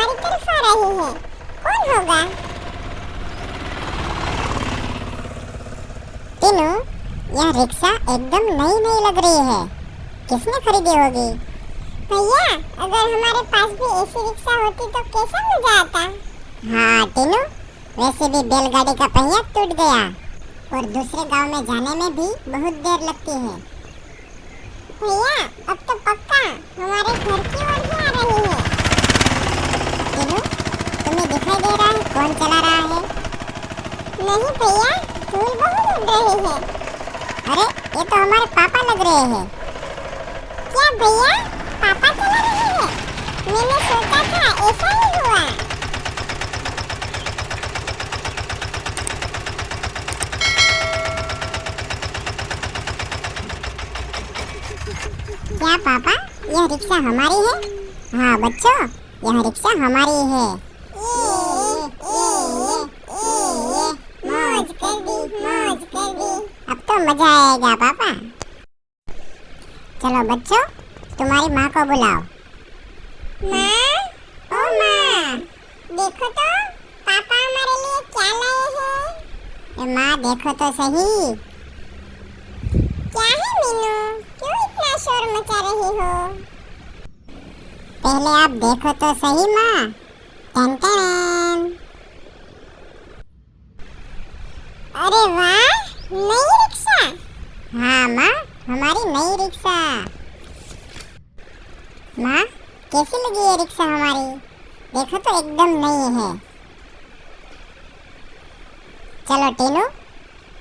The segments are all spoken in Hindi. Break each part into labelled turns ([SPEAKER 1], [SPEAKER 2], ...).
[SPEAKER 1] हमारी तरफ आ रही है। कौन होगा? टीनू, यह रिक्शा एकदम नई नई लग रही है। किसने खरीदी होगी? भैया, अगर हमारे पास भी ऐसी रिक्शा होती तो कैसा मजा आता। हाँ टीनू, वैसे भी बैलगाड़ी का पहिया टूट गया और दूसरे गांव में जाने में भी बहुत देर लगती है। भैया, अब तो पक्का हमारे घर की ओर ही आ रही है। टीनू, तुम्हें दिखाई दे रहा है कौन चला रहा है? नहीं भैया, धूल बहुत उड़ रही है। अरे, ये तो हमारे पापा लग रहे हैं। क्या भैया, पापा चला रहे हैं? मैंने सोचा था ऐसा ही हुआ। क्या पापा, यह रिक्शा हमारी है? हाँ बच्चों, यह रिक्शा हमारी है। मौज कर दी, मौज कर दी। अब तो मजा आएगा पापा। चलो बच्चों, तुम्हारी माँ को बुलाओ। माँ, ओ माँ, देखो तो पापा हमारे लिए क्या लाए हैं। माँ देखो तो सही। क्या है मीनू, क्यों इतना शोर मचा रही हो? पहले आप देखो तो सही माँ। टन टन। अरे वाह, नई रिक्शा। हाँ माँ, हमारी नई रिक्शा। माँ, कैसी लगी ये रिक्शा हमारी? देखो तो एकदम नई है। चलो टीनू,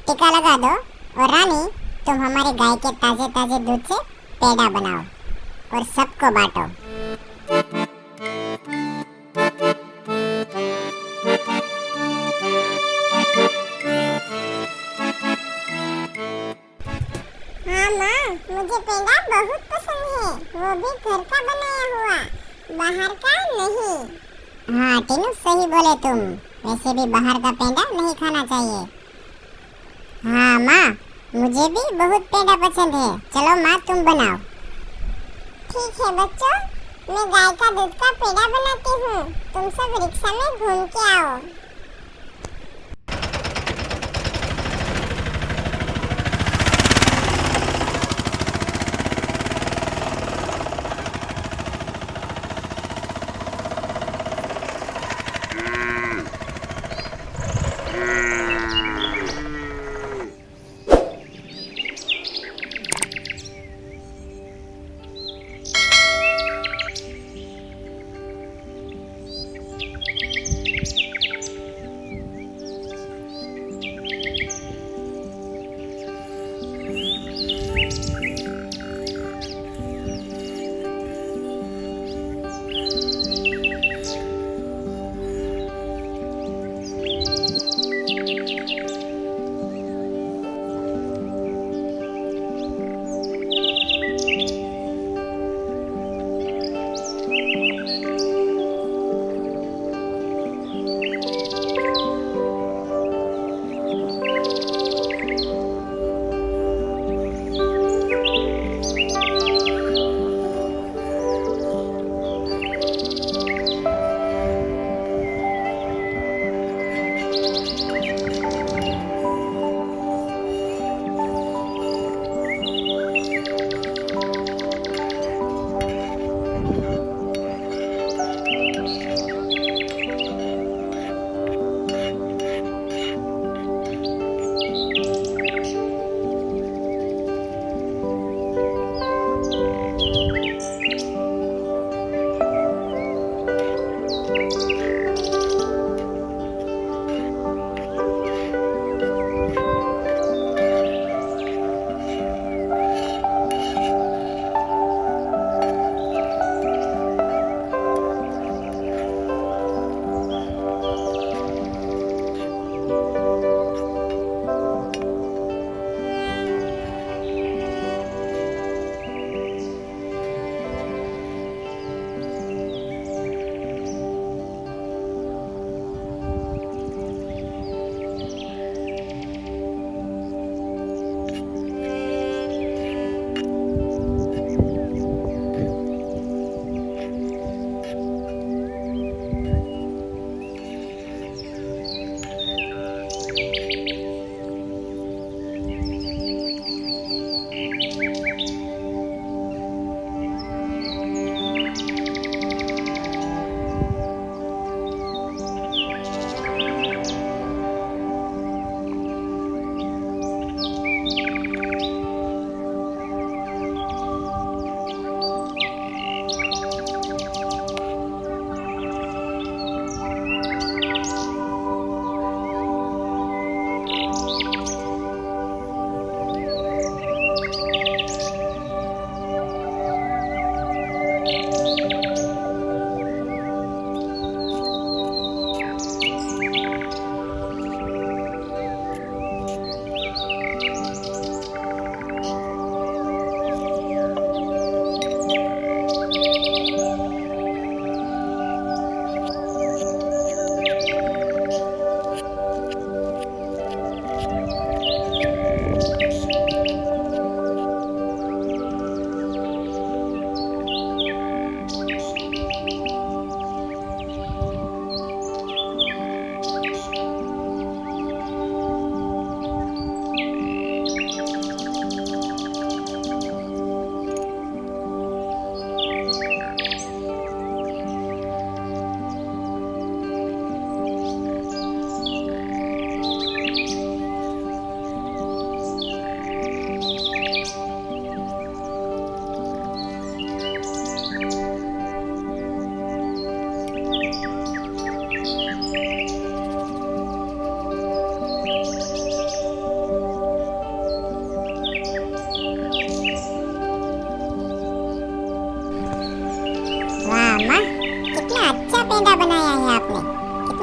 [SPEAKER 1] टीका लगा दो और रानी, तुम हमारे गाय के ताजे ताजे दूध से पेड़ा बनाओ और सबको बांटो। हाँ माँ, मुझे पेड़ा बहुत पसंद है, वो भी घर का बनाया हुआ, बाहर का नहीं। हाँ टीनू, सही बोले तुम। वैसे भी बाहर का पेड़ा नहीं खाना चाहिए। हाँ माँ, मुझे भी बहुत पेड़ा पसंद है। चलो माँ, तुम बनाओ। ठीक है बच्चों, मैं गाय का दूध का पेड़ा बनाती हूँ। तुम सब रिक्शा में घूम के आओ।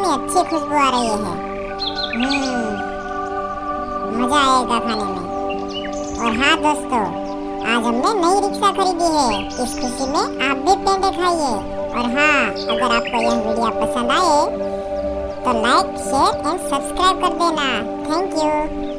[SPEAKER 1] कितनी अच्छी खुशबू आ रही है। मजा आएगा खाने में। और हाँ दोस्तों, आज हमने नई रिक्शा खरीदी है। इस खुशी में आप भी पेड़े खाइए। और हाँ, अगर आपको यह वीडियो पसंद आए तो लाइक, शेयर एंड सब्सक्राइब कर देना। Thank you.